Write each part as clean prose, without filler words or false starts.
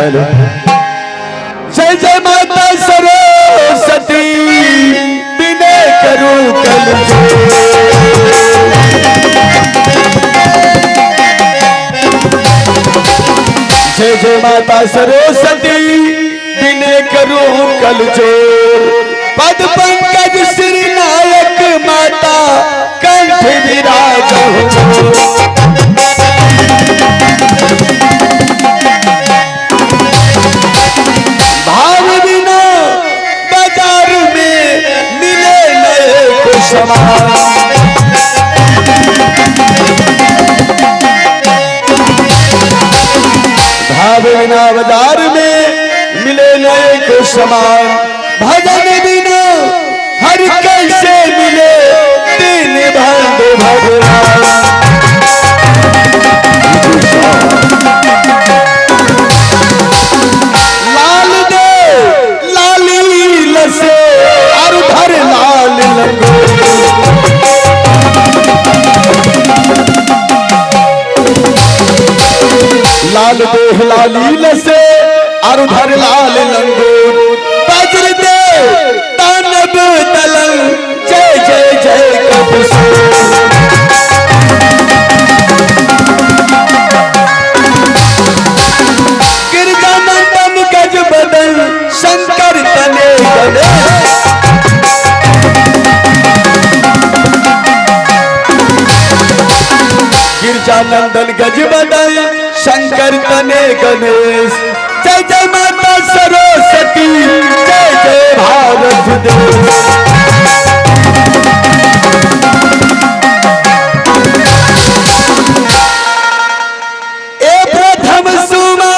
Hello जय जय माता सरस्वती बिने करूं कल जय जय माता सरस्वती बिने करूं कल जोर पद पंकज श्री नायक माता कंठ विराज भाव बिना बाजार में मिले नए को समान भाव बिना बाजार में मिले नए को समान भजन बिना हर कैसे मिले दिन भंड भगवान लाल दे लाली लसे और भर लाल लगो लाल दे लाली लसे और भर लाल लंगोर वज्र दे तानब तलंग जय जय जय कपसो गिरजानंदन गज बदन शंकर तने गणेश गिरजानंदन गज बदन शंकर तने गणेश जय जय माता सरस्वती जय जय भारत देश ए प्रथम सुमा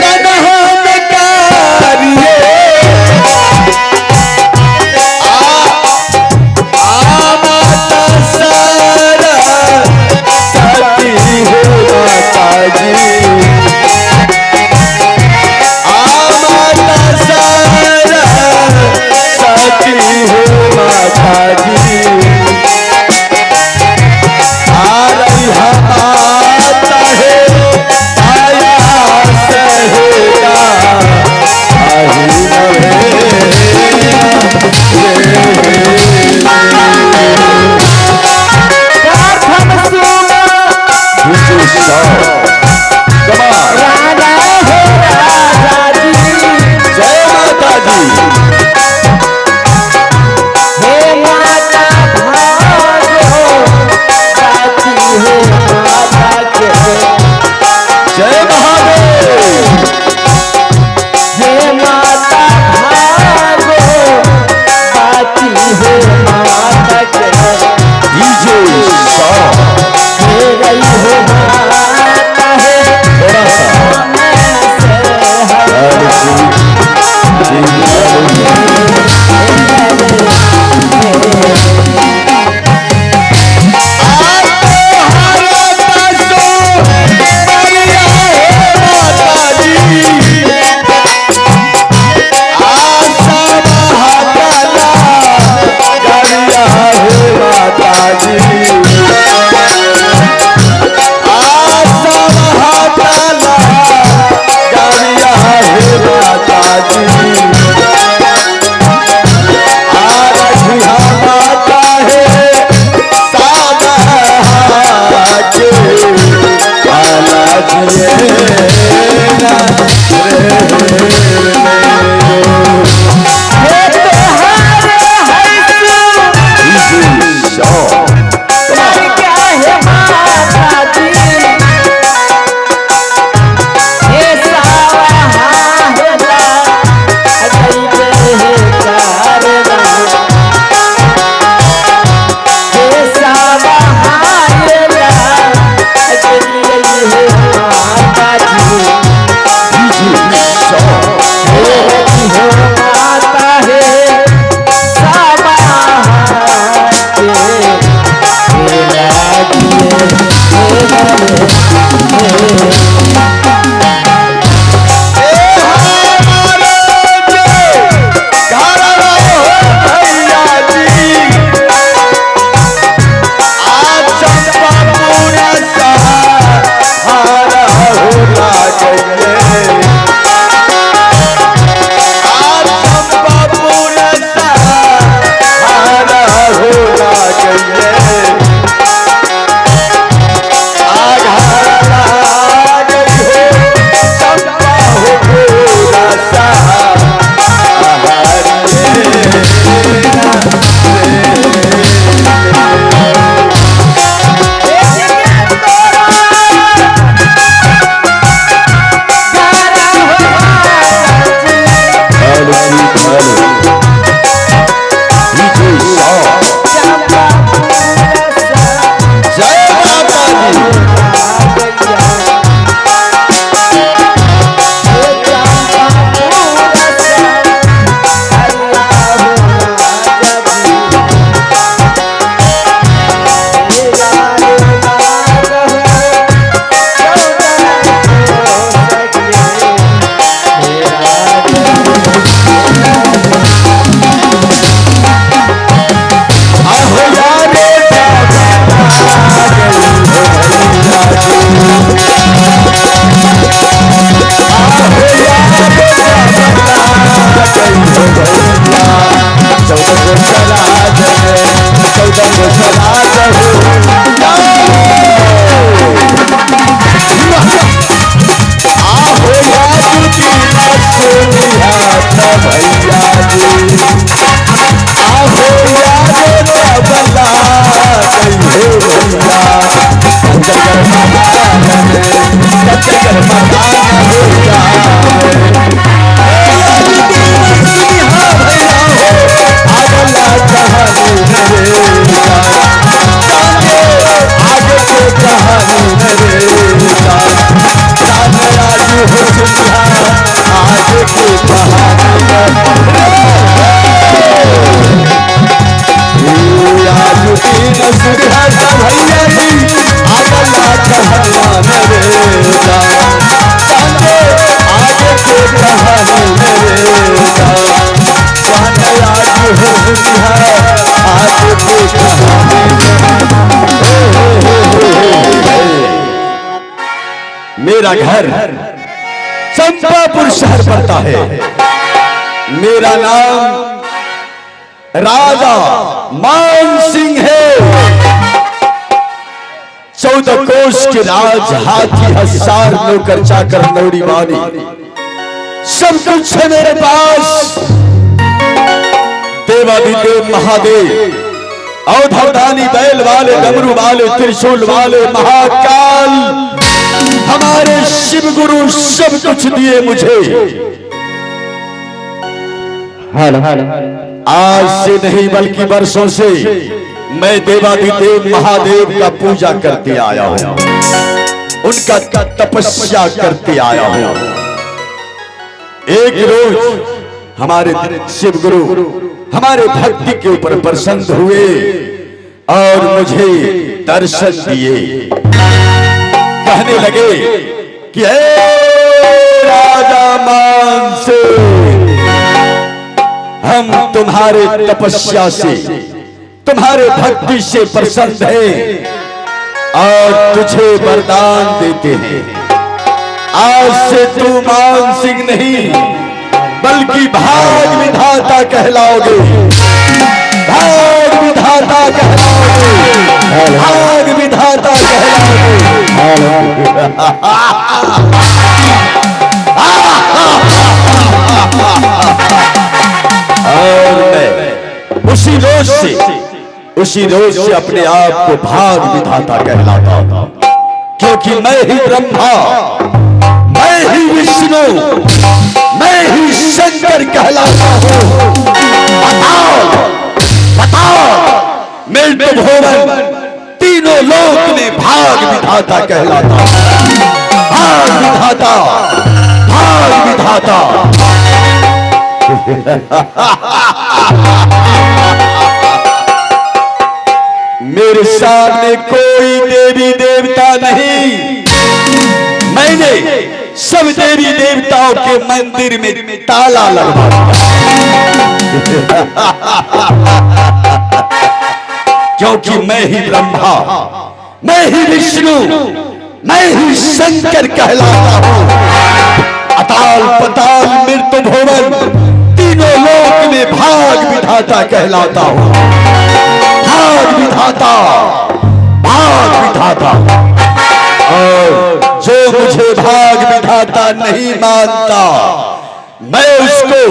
रणहोम कारिये माता सरस्वती हो माता जी माता सरस्वती हो माता जी आ रही माता है आया सहेगा आही जय माता जी जय महादेव हे माता भागो बाती हो माता के डीजे हे रही हो माता है थोड़ा माता समाधान हो जाए। अगला कहानी मेरे आगे को कहानी मेरे राजा राजू हो सुनिया आगे की कहानी राजू की नसुरिया भैया जी अगला कहानी मेरे आगे की कहानी मेरे राजू हो सुनिया आगे की मेरा घर चंपापुर शहर पड़ता है। मेरा नाम राजा मान सिंह है। 14 कोष के राज हाथी हजार नौकर चाकर नौड़ी वाली सब कुछ है मेरे पास। देवादिदेव महादेव अवधवदानी बैल वाले डमरू वाले त्रिशूल वाले महाकाल हमारे शिव गुरु सब कुछ दिए मुझे। आज से नहीं बल्कि वर्षों से मैं देवादिदेव महादेव का पूजा करते आया हूं, उनका तपस्या करते आया हूं। एक रोज हमारे शिव गुरु हमारे भक्ति के ऊपर प्रसन्न हुए और मुझे दर्शन दिए। कहने लगे कि हे राजा मान सिंह, हम तुम्हारे तपस्या से तुम्हारे भक्ति से प्रसन्न हैं और तुझे वरदान देते हैं। आज से तू मान सिंह नहीं बल्कि भाग विधाता कहलाओगे। भाग विधाता कहलाओगे। भाग विधाता कहलाओगे। और मैं उसी रोज से अपने आप को भाग विधाता कहलाता हूं, क्योंकि मैं ही ब्रह्मा, मैं ही विष्णु, मैं ही शंकर कहलाता हूं। बताओ मृत्यु भुवन तीनों लोक में भाग विधाता कहलाता हूं। भाग विधाता, भाग विधाता। मेरे सामने कोई देवी देवता नहीं। मैंने सब देवी देवताओं के मंदिर में ताला लगवा दिया, क्योंकि मैं ही ब्रह्मा, मैं ही विष्णु, मैं ही शंकर कहलाता हूं। अताल पताल मृत्यु भुवन तीनों लोक में भाग विधाता कहलाता हूं। भाग विधाता, भाग विधाता। और जो मुझे भाग विधाता नहीं मानता, मैं उसको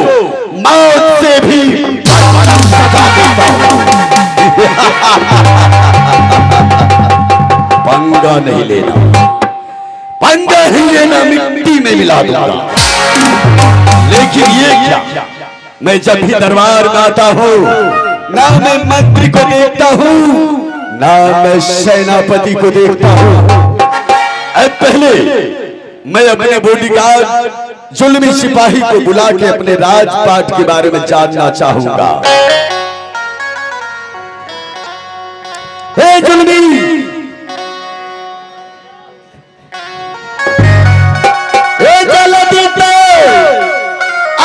मौत से भी सजा देता हूं। पंगा नहीं लेना, पंगा ही लेना, मिट्टी में मिला दूंगा। लेकिन ये क्या, मैं जब भी दरबार में आता हूं ना मैं मंत्री को देखता हूं ना मैं सेनापति को देखता हूं। पहले मैं अपने बॉडीगार्ड जुल्मी सिपाही को बुला के अपने राजपाट के बारे में जानना चाहूंगा।